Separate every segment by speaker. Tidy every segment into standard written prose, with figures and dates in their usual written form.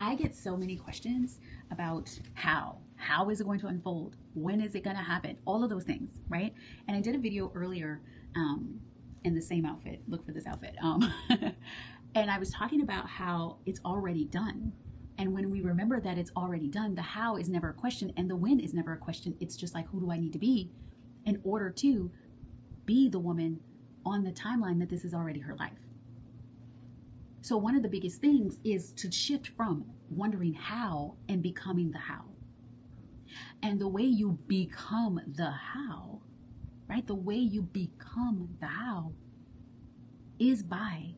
Speaker 1: I get so many questions about how is it going to unfold? When is it going to happen? All of those things, right? And I did a video earlier in the same outfit. Look for this outfit. And I was talking about how it's already done. And when we remember that it's already done, the how is never a question and the when is never a question. It's just like, who do I need to be in order to be the woman on the timeline that this is already her life? So one of the biggest things is to shift from wondering how and becoming the how. And the way you become the how, right? The way you become the how is by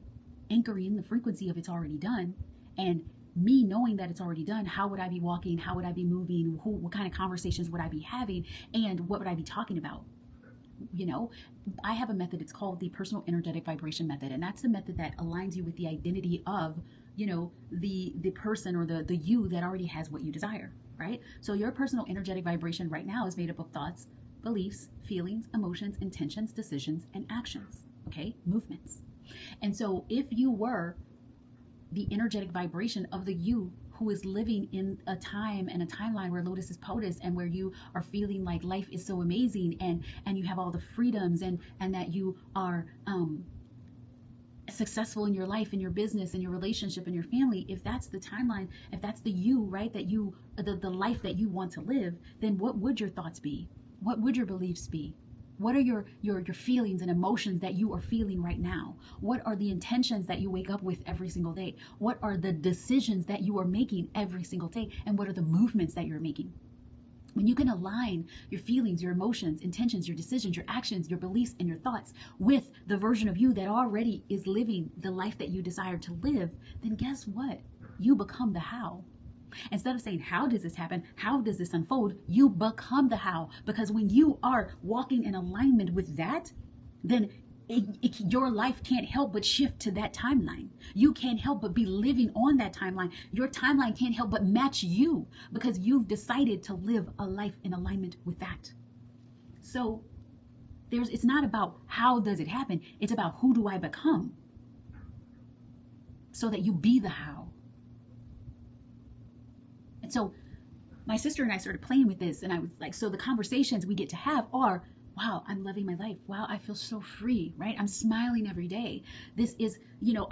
Speaker 1: anchoring the frequency of it's already done. And me knowing that it's already done, how would I be walking? How would I be moving? What kind of conversations would I be having? And what would I be talking about? You know, I have a method, it's called the personal energetic vibration method. And that's the method that aligns you with the identity of, you know, the person or the you that already has what you desire, right? So your personal energetic vibration right now is made up of thoughts, beliefs, feelings, emotions, intentions, decisions, and actions, okay? Movements. And so if you were the energetic vibration of the you who is living in a time and a timeline where Lotus is POTUS and where you are feeling like life is so amazing and you have all the freedoms and that you are successful in your life, in your business, in your relationship, in your family, if that's the timeline, if that's the you, right, that you, the life that you want to live, then what would your thoughts be? What would your beliefs be? What are your feelings and emotions that you are feeling right now? What are the intentions that you wake up with every single day? What are the decisions that you are making every single day? And what are the movements that you're making? When you can align your feelings, your emotions, intentions, your decisions, your actions, your beliefs, and your thoughts with the version of you that already is living the life that you desire to live, then guess what? You become the how. Instead of saying, how does this happen? How does this unfold? You become the how. Because when you are walking in alignment with that, then your life can't help but shift to that timeline. You can't help but be living on that timeline. Your timeline can't help but match you because you've decided to live a life in alignment with that. So it's not about how does it happen. It's about who do I become so that you be the how. And so my sister and I started playing with this, and I was like, so the conversations we get to have are, wow, I'm loving my life. Wow, I feel so free, right? I'm smiling every day. This is, you know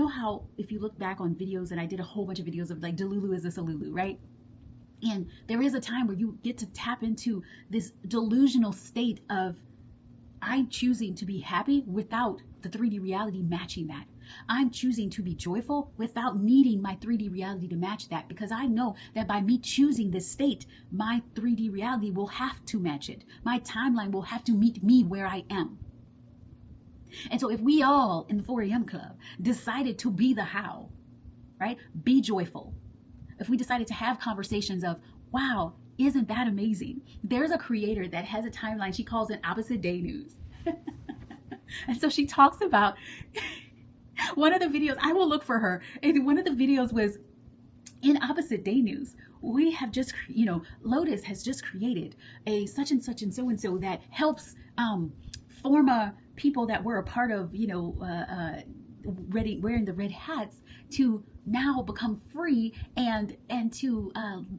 Speaker 1: how if you look back on videos, and I did a whole bunch of videos of like, Delulu is a Salulu, right? And there is a time where you get to tap into this delusional state of I'm choosing to be happy without the 3D reality matching that. I'm choosing to be joyful without needing my 3D reality to match that, because I know that by me choosing this state, my 3D reality will have to match it. My timeline will have to meet me where I am. And so if we all in the 4 a.m. club decided to be the how, right? Be joyful. If we decided to have conversations of, wow, isn't that amazing? There's a creator that has a timeline. She calls it opposite day news. And so she talks about one of the videos, I will look for her. And one of the videos was in opposite day news. We have just, Lotus has just created a such and such and so that helps former people that were a part of, wearing the red hats to now become free and to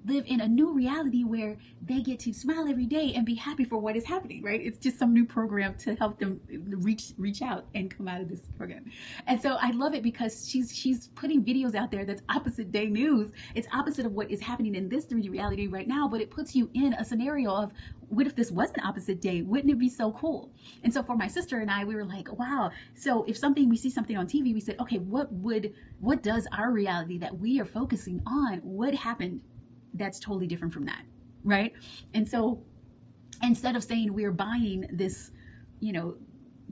Speaker 1: live in a new reality where they get to smile every day and be happy for what is happening, right? It's just some new program to help them reach out and come out of this program. And so I love it because she's putting videos out there that's opposite day news. It's opposite of what is happening in this 3D reality right now, but it puts you in a scenario of, what if this was an opposite day? Wouldn't it be so cool? And so for my sister and I, we were like, wow. So if we see something on TV, we said, okay, what does our reality that we are focusing on, what happened that's totally different from that, right? And so instead of saying we're buying this,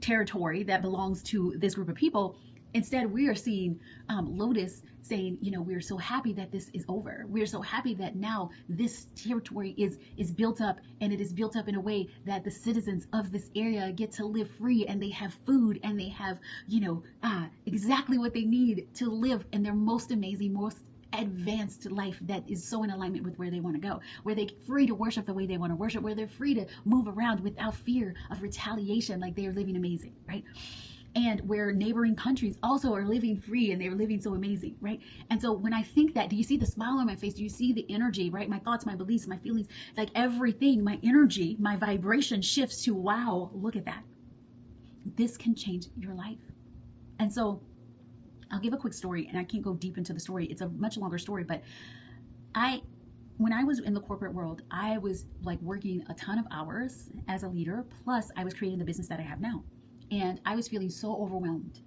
Speaker 1: territory that belongs to this group of people, instead we are seeing Lotus saying, we're so happy that this is over. We're so happy that now this territory is built up, and it is built up in a way that the citizens of this area get to live free, and they have food, and they have, exactly what they need to live in their most amazing, most advanced life that is so in alignment with where they want to go, where they're free to worship the way they want to worship, where they're free to move around without fear of retaliation, like they're living amazing, right? and where neighboring countries also are living free and they're living so amazing, right? And so when I think that, do you see the smile on my face? Do you see the energy, right? My thoughts, my beliefs, my feelings, like everything, my energy, my vibration shifts to, wow, look at that. This can change your life. And so I'll give a quick story, and I can't go deep into the story. It's a much longer story, but when I was in the corporate world, I was like working a ton of hours as a leader, plus I was creating the business that I have now. And I was feeling so overwhelmed.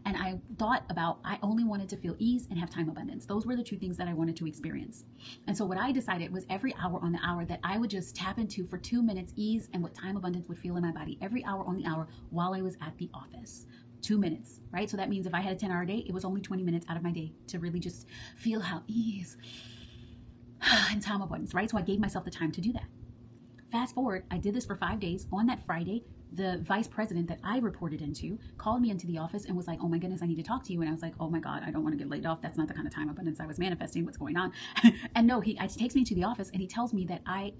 Speaker 1: And I thought about, I only wanted to feel ease and have time abundance. Those were the two things that I wanted to experience. And so what I decided was every hour on the hour that I would just tap into for 2 minutes ease and what time abundance would feel in my body. Every hour on the hour while I was at the office. 2 minutes, right? So that means if I had a 10-hour day, it was only 20 minutes out of my day to really just feel how ease and time abundance, right? So I gave myself the time to do that. Fast forward, I did this for 5 days. On that Friday, the vice president that I reported into called me into the office and was like, oh my goodness, I need to talk to you. And I was like, oh my God, I don't want to get laid off. That's not the kind of time abundance I was manifesting. What's going on? And no, he takes me to the office and he tells me that I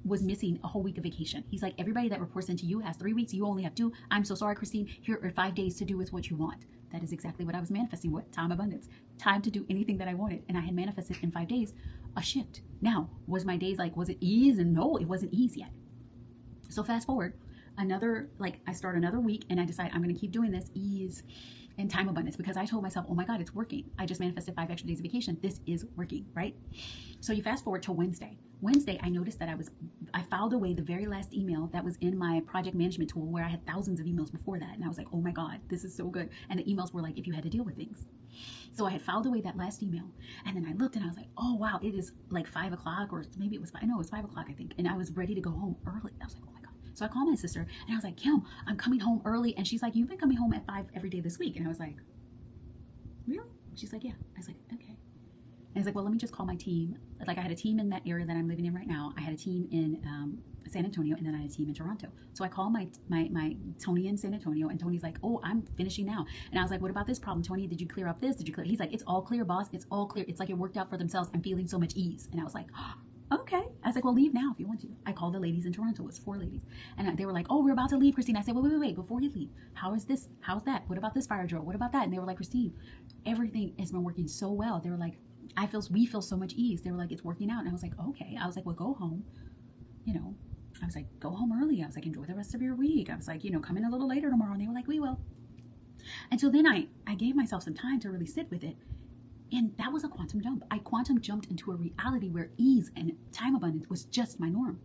Speaker 1: was missing a whole week of vacation. He's like, everybody that reports into you has 3 weeks. You only have 2. I'm so sorry, Christine. Here are 5 days to do with what you want. That is exactly what I was manifesting. What? Time abundance. Time to do anything that I wanted. And I had manifested in 5 days a shift. Now, was my days like, was it ease? And no, it wasn't ease yet. So fast forward, I start another week and I decide I'm going to keep doing this ease and time abundance because I told myself, oh my God, it's working. I just manifested 5 extra days of vacation. This is working, right? So you fast forward to Wednesday. Wednesday, I noticed that I filed away the very last email that was in my project management tool where I had thousands of emails before that. And I was like, oh my God, this is so good. And the emails were like, if you had to deal with things. So I had filed away that last email. And then I looked and I was like, oh wow, it is like 5 o'clock or maybe it was 5 o'clock, I think. And I was ready to go home early. I was like, oh my God. So I called my sister and I was like, Kim, I'm coming home early. And she's like, you've been coming home at 5 every day this week. And I was like, really? She's like, yeah. I was like, okay. And I was like, well, let me just call my team. Like I had a team in that area that I'm living in right now. I had a team in San Antonio, and then I had a team in Toronto. So I called my Tony in San Antonio, and Tony's like, oh, I'm finishing now. And I was like, what about this problem, Tony? Did you clear up this? Did you clear? He's like, it's all clear, boss. It's all clear. It's like it worked out for themselves. I'm feeling so much ease. And I was like, oh, okay. I was like, well, leave now if you want to. I called the ladies in Toronto. It was 4 ladies. And they were like, oh, we're about to leave, Christine. I said, wait, before you leave, how is this? How's that? What about this fire drill? What about that? And they were like, Christine, everything has been working so well. They were like, we feel so much ease. They were like, it's working out. And I was like, okay. I was like, well, go home. I was like, go home early. I was like, enjoy the rest of your week. I was like, come in a little later tomorrow. And they were like, we will. And so then I gave myself some time to really sit with it. And that was a quantum jump. I quantum jumped into a reality where ease and time abundance was just my norm.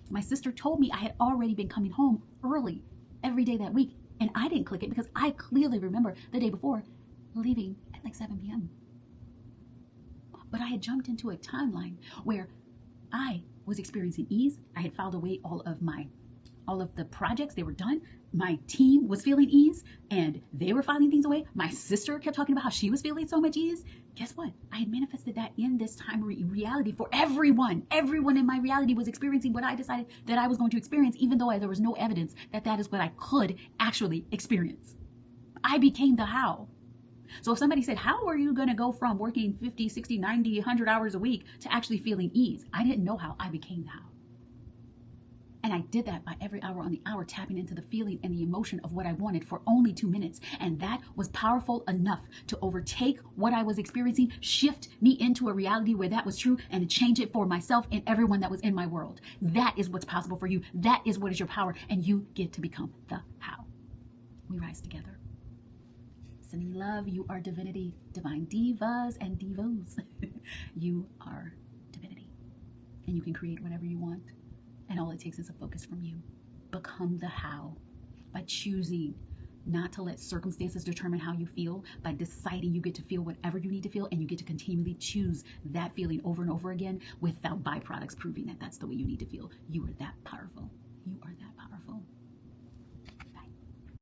Speaker 1: My sister told me I had already been coming home early every day that week. And I didn't click it because I clearly remember the day before leaving at like 7 p.m. But I had jumped into a timeline where I was experiencing ease. I had filed away all of the projects. They were done. My team was feeling ease and they were filing things away. My sister kept talking about how she was feeling so much ease. Guess what? I had manifested that in this time reality for everyone. Everyone in my reality was experiencing what I decided that I was going to experience, even though there was no evidence that that is what I could actually experience. I became the how. So if somebody said, how are you going to go from working 50, 60, 90, 100 hours a week to actually feeling ease? I didn't know how. I became the how. And I did that by every hour on the hour, tapping into the feeling and the emotion of what I wanted for only 2 minutes. And that was powerful enough to overtake what I was experiencing, shift me into a reality where that was true, and to change it for myself and everyone that was in my world. That is what's possible for you. That is what is your power. And you get to become the how. We rise together. Sending love. You are divinity. Divine divas and divos. You are divinity. And you can create whatever you want. And all it takes is a focus from you. Become the how by choosing not to let circumstances determine how you feel. By deciding you get to feel whatever you need to feel, and you get to continually choose that feeling over and over again without byproducts proving that that's the way you need to feel. You are that powerful.